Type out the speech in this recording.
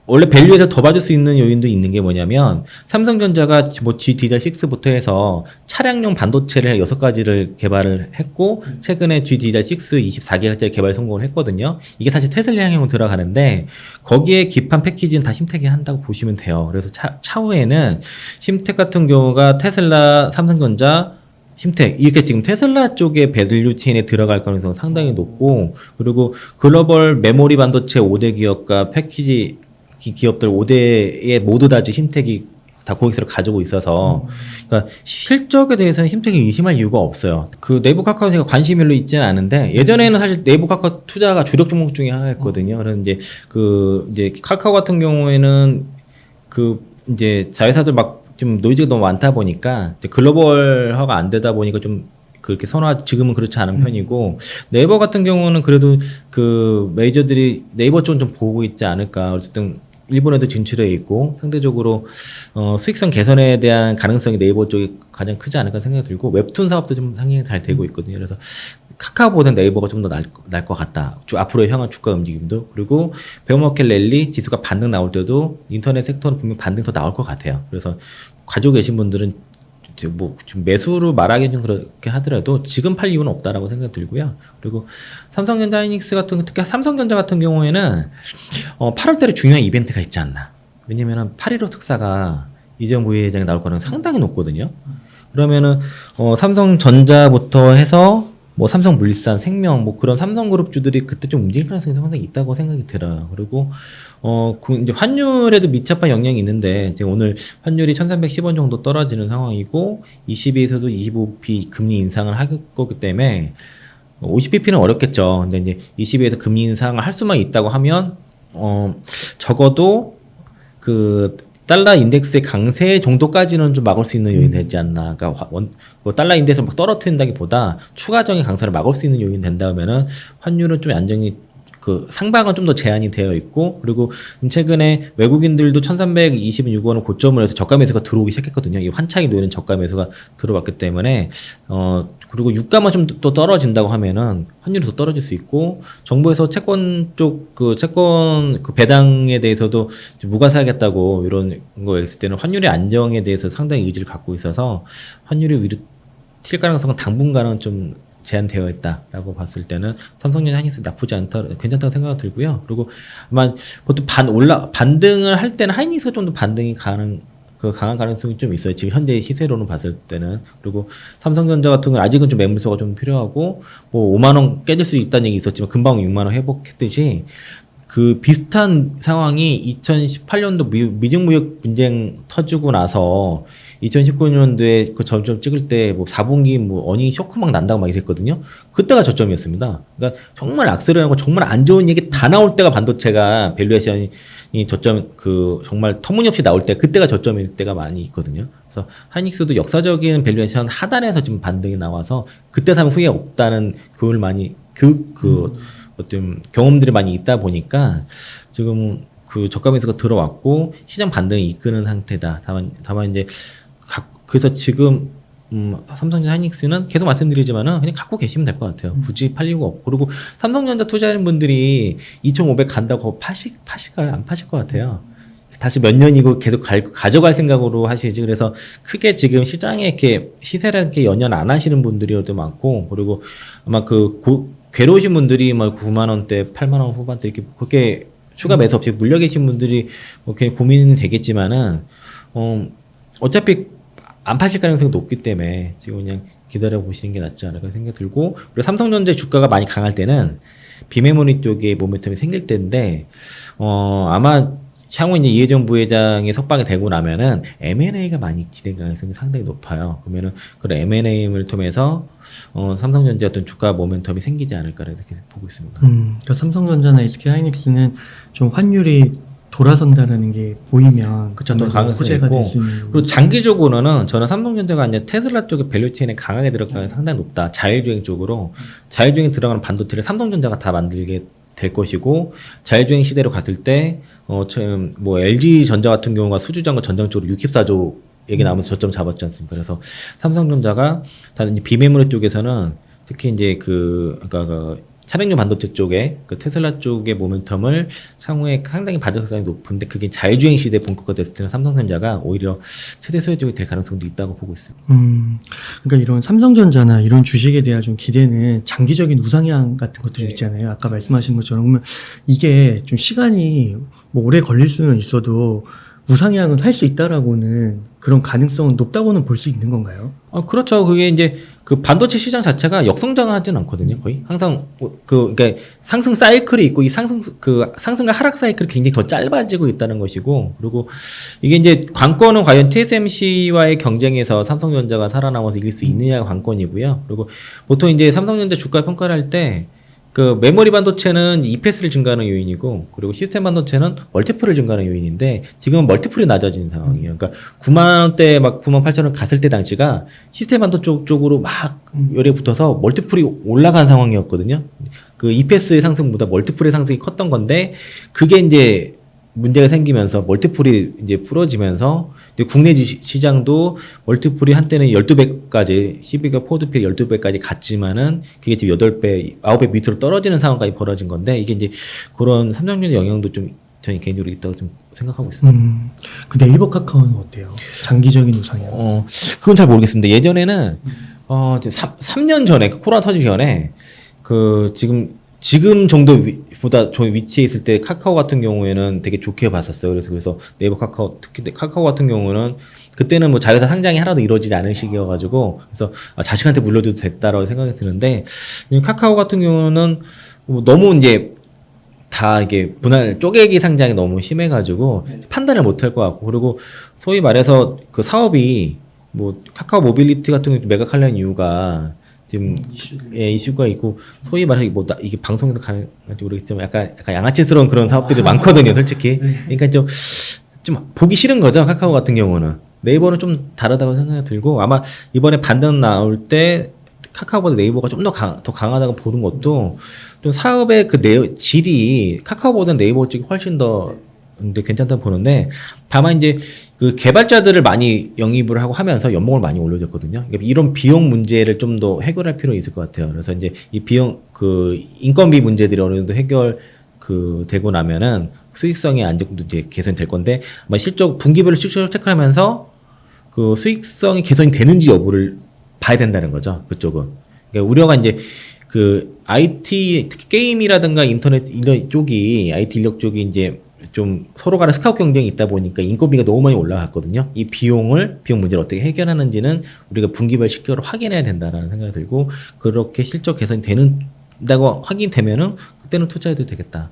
원래 밸류에서 더 받을 수 있는 요인도 있는 게 뭐냐면 삼성전자가 뭐 GDDR6부터 해서 차량용 반도체를 6가지를 개발을 했고 최근에 GDDR6 24기가짜리 개발 성공을 했거든요. 이게 사실 테슬라 향용으로 들어가는데 거기에 기판 패키지는 다 심텍이 한다고 보시면 돼요. 그래서 차후에는 심텍 같은 경우가 테슬라, 삼성전자, 심텍 이렇게 지금 테슬라 쪽의 밸류체인에 들어갈 가능성은 상당히 높고 그리고 글로벌 메모리 반도체 5대 기업과 패키지 기업들 5대에 모두 다 심텍이 다 고객사를 가지고 있어서 그러니까 실적에 대해서는 심텍이 의심할 이유가 없어요. 그 네이버 카카오 제가 관심이 별로 있지는 않은데 예전에는 사실 네이버 카카오 투자가 주력 종목 중에 하나였거든요. 그래서 이제 카카오 같은 경우에는 이제 자회사들 막 좀 노이즈가 너무 많다 보니까 이제 글로벌화가 안 되다 보니까 좀 그렇게 지금은 그렇지 않은 편이고 네이버 같은 경우는 그래도 그 메이저들이 네이버 쪽은 좀 보고 있지 않을까. 어쨌든 일본에도 진출해 있고 상대적으로 수익성 개선에 대한 가능성이 네이버 쪽이 가장 크지 않을까 생각이 들고 웹툰 사업도 좀 상당히 잘 되고 있거든요. 그래서 카카오보다는 네이버가 좀 더 나을 것 같다. 앞으로의 향한 주가 움직임도 그리고 베어마켓 랠리 지수가 반등 나올 때도 인터넷 섹터는 분명 반등 더 나올 것 같아요. 그래서 가지고 계신 분들은 뭐 좀 매수로 말하기는 그렇게 하더라도 지금 팔 이유는 없다라고 생각이 들고요. 그리고 삼성전자 하이닉스 특히 삼성전자 같은 경우에는 8월 달에 중요한 이벤트가 있지 않나. 왜냐면은 8.15 특사가 이재용 부회장이 나올 가능성이 상당히 높거든요. 그러면은 삼성전자부터 해서 뭐 삼성물산, 생명 뭐 그런 삼성그룹주들이 그때 좀 움직일 가능성이 상당히 있다고 생각이 들어요. 그리고 이제 환율에도 밀접한 영향이 있는데 지금 오늘 환율이 1,310원 정도 떨어지는 상황이고 22에서도 25p 금리 인상을 할 거기 때문에 50bp는 어렵겠죠. 근데 이제 22에서 금리 인상을 할 수만 있다고 하면 적어도 그 달러 인덱스의 강세 정도까지는 좀 막을 수 있는 요인이 되지 않나. 그러니까 달러 인덱스를 막 떨어뜨린다기보다 추가적인 강세를 막을 수 있는 요인이 된다면은 환율은 좀 안정이 그 상방은 좀 더 제한이 되어 있고 그리고 최근에 외국인들도 1,326원을 고점을 해서 저가 매수가 들어오기 시작했거든요. 이 환착이 놓이는 저가 매수가 들어왔기 때문에 그리고 유가만 좀 또 떨어진다고 하면은 환율이 더 떨어질 수 있고 정부에서 채권 쪽 채권 배당에 대해서도 무과세하겠다고 이런 거 했을 때는 환율의 안정에 대해서 상당히 의지를 갖고 있어서 환율이 위로 튈 가능성은 당분간은 좀 제한되어 있다라고 봤을 때는 삼성전자 하이닉스 나쁘지 않다, 괜찮다고 생각이 들고요. 그리고 아마 보통 반등을 할 때는 하이닉스가 좀 더 반등이 강한 가능성이 좀 있어요. 지금 현재 시세로는 봤을 때는. 그리고 삼성전자 같은 경우는 아직은 좀 매물소가 좀 필요하고 뭐 5만 원 깨질 수 있다는 얘기 있었지만 금방 6만 원 회복했듯이 그 비슷한 상황이 2018년도 미중무역 분쟁 터지고 나서 2019년도에 그 저점 찍을 때 뭐 4분기 뭐 어닝 쇼크 막 난다고 막 이랬거든요. 그때가 저점이었습니다. 그러니까 정말 악셀러하고 정말 안 좋은 얘기 다 나올 때가 반도체가 밸류에이션이 저점 정말 터무니없이 나올 때 그때가 저점일 때가 많이 있거든요. 그래서 하이닉스도 역사적인 밸류에이션 하단에서 지금 반등이 나와서 그때 사면 후회 없다는 교훈을 많이 어떤 경험들이 많이 있다 보니까 지금 그 저가 매수가 들어왔고 시장 반등이 이끄는 상태다. 다만 이제 그래서 지금 삼성전자 하이닉스는 계속 말씀드리지만은 그냥 갖고 계시면 될 것 같아요. 굳이 팔 이유가 없고 그리고 삼성전자 투자하는 분들이 2,500 간다고 파실까요? 안 파실 것 같아요. 다시 몇 년이고 계속 가져갈 생각으로 하시지. 그래서 크게 지금 시장에 이렇게 시세를 이렇게 연연 안 하시는 분들이 좀 많고 그리고 아마 괴로우신 분들이 막 9만 원대, 8만 원 후반대 이렇게 그렇게 추가 매수 없이 물려 계신 분들이 뭐 그냥 고민은 되겠지만은 어차피 안 파실 가능성이 높기 때문에 지금 그냥 기다려 보시는 게 낫지 않을까 생각이 들고 그리고 삼성전자 주가가 많이 강할 때는 비메모리 쪽에 모멘텀이 생길 때인데 아마 향후 이제 이해정 부회장이 석방이 되고 나면은 M&A가 많이 진행 가능성이 상당히 높아요. 그러면은 그 M&A를 통해서 삼성전자 어떤 주가 모멘텀이 생기지 않을까 이렇게 보고 있습니다. 그러니까 삼성전자나 SK 하이닉스는 좀 환율이 돌아선다라는 게 보이면 그쵸, 또 가능성이 있고 그리고 장기적으로는 저는 삼성전자가 이제 테슬라 쪽의 밸류체인에 강하게 들어갈 가능성이 상당히 높다. 자율주행 쪽으로 자율주행 들어가는 반도체를 삼성전자가 다 만들게 될 것이고 자율주행 시대로 갔을 때 뭐 LG전자 같은 경우가 수주장과 전장적으로 64조 얘기 나오면서 저점 잡았지 않습니까? 그래서 삼성전자가 비메모리 쪽에서는 특히 이제 그러니까 차량용 반도체 쪽에 그 테슬라 쪽의 모멘텀을 향후에 상당히 받을 가능성이 높은데 그게 자율주행 시대에 본격화 됐을 때는 삼성전자가 오히려 최대 수혜주가 될 가능성도 있다고 보고 있습니다. 그러니까 이런 삼성전자나 이런 주식에 대한 좀 기대는 장기적인 우상향 같은 것들이 있잖아요. 아까 말씀하신 것처럼. 그러면 이게 좀 시간이 뭐 오래 걸릴 수는 있어도 우상향은 할 수 있다라고는 그런 가능성은 높다고는 볼 수 있는 건가요? 그렇죠. 그게 이제 그 반도체 시장 자체가 역성장하진 않거든요. 거의 항상 그러니까 상승 사이클이 있고 이 상승과 하락 사이클이 굉장히 더 짧아지고 있다는 것이고 그리고 이게 이제 관건은 과연 TSMC와의 경쟁에서 삼성전자가 살아남아서 이길 수 있느냐가 관건이고요. 그리고 보통 이제 삼성전자 주가 평가를 할 때 그 메모리 반도체는 EPS를 증가하는 요인이고 그리고 시스템 반도체는 멀티플을 증가하는 요인인데 지금은 멀티플이 낮아진 상황이에요. 그러니까 9만 원대 막 9만 8천 원 갔을 때 당시가 시스템 반도체 쪽으로 막 열에 붙어서 멀티플이 올라간 상황이었거든요. 그 EPS의 상승보다 멀티플의 상승이 컸던 건데 그게 이제 문제가 생기면서 멀티플이 이제 풀어지면서 이제 국내 시장도 멀티플이 한때는 12배까지 12가 포드필 12배까지 갔지만은 그게 지금 8배, 9배 밑으로 떨어지는 상황까지 벌어진 건데 이게 이제 그런 삼성전자 영향도 좀 저는 개인적으로 있다고 좀 생각하고 있습니다. 그 네이버 카카오는 어때요? 장기적인 우상향. 그건 잘 모르겠습니다. 예전에는 이제 3년 전에 그 코로나 터지기 전에 그 지금 정도보다 저 위치에 있을 때 카카오 같은 경우에는 되게 좋게 봤었어요. 그래서 네이버 카카오 특히 카카오 같은 경우는 그때는 뭐 자회사 상장이 하나도 이루어지지 않은 시기여가지고 그래서 자식한테 물려줘도 됐다라고 생각이 드는데 지금 카카오 같은 경우는 뭐 너무 이제 다 이게 분할 쪼개기 상장이 너무 심해가지고 판단을 못할 것 같고 그리고 소위 말해서 그 사업이 뭐 카카오 모빌리티 같은 경우 매각하려는 이유가 지금 이슈가 있고 소위 말해서 뭐 이게 방송에서 가는지 모르겠지만 약간 양아치스러운 그런 사업들이 많거든요, 솔직히. 그러니까 좀 보기 싫은 거죠, 카카오 같은 경우는. 네이버는 좀 다르다고 생각이 들고 아마 이번에 반등 나올 때 카카오보다 네이버가 좀 더 강하다고 보는 것도 좀 사업의 그 질이 카카오보다는 네이버 쪽이 훨씬 더 근데 괜찮다고 보는데 다만 이제 그 개발자들을 많이 영입을 하고 하면서 연봉을 많이 올려줬거든요. 그러니까 이런 비용 문제를 좀 더 해결할 필요가 있을 것 같아요. 그래서 이제 이 비용 그 인건비 문제들이 어느 정도 해결 되고 나면은 수익성이 안정도 이제 개선될 건데 아마 실적 분기별로 실적을 체크하면서 그 수익성이 개선이 되는지 여부를 봐야 된다는 거죠. 그쪽은. 그러니까 우려가 이제 그 IT 특히 게임이라든가 인터넷 이런 쪽이 IT 인력 쪽이 이제 좀 서로 간에 스카웃 경쟁이 있다 보니까 인건비가 너무 많이 올라갔거든요. 이 비용 문제를 어떻게 해결하는지는 우리가 분기별 실적으로 확인해야 된다라는 생각이 들고 그렇게 실적 개선이 된다고 확인되면은 그때는 투자해도 되겠다.